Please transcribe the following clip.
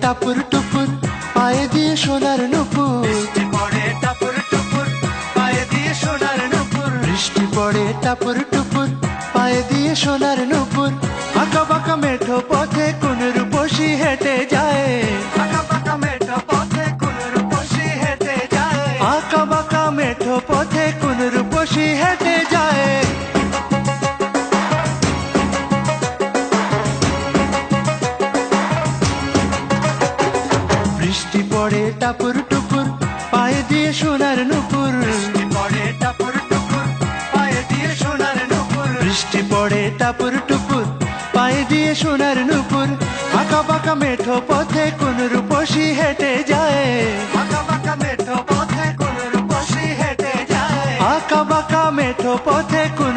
টাপুর টুপুর পায়ে দিয়ে সোনার নুপুর, বৃষ্টি পড়ে টাপুর টুপুর পায়ে দিয়ে সোনার নুপুর, বৃষ্টি পড়ে টাপুর টুপুর পায়ে দিয়ে সোনার নুপুর। আঁকা বাঁকা মেঠো পথে কোন রূপসী হেঁটে যায়, আঁকা বাঁকা মেঠো পথে কোন রূপসী হেঁটে যায়, আঁকা বাঁকা মেঠো পথে কোন রূপসী হেঁটে যায়। বৃষ্টি পড়ে টাপুর টুপুর পায়ে দিয়ে সোনার নুপুর, বৃষ্টি পড়ে টাপুর টুপুর পায়ে দিয়ে সোনার নুপুর, বৃষ্টি পড়ে টাপুর টুপুর পায়ে দিয়ে সোনার নুপুর। আঁকা বাঁকা মেঠো পথে কোন রূপসী হেঁটে যায়, আঁকা বাঁকা মেঠো পথে কোন রূপসী হেঁটে যায়, আঁকা বাঁকা মেঠো পথে কোন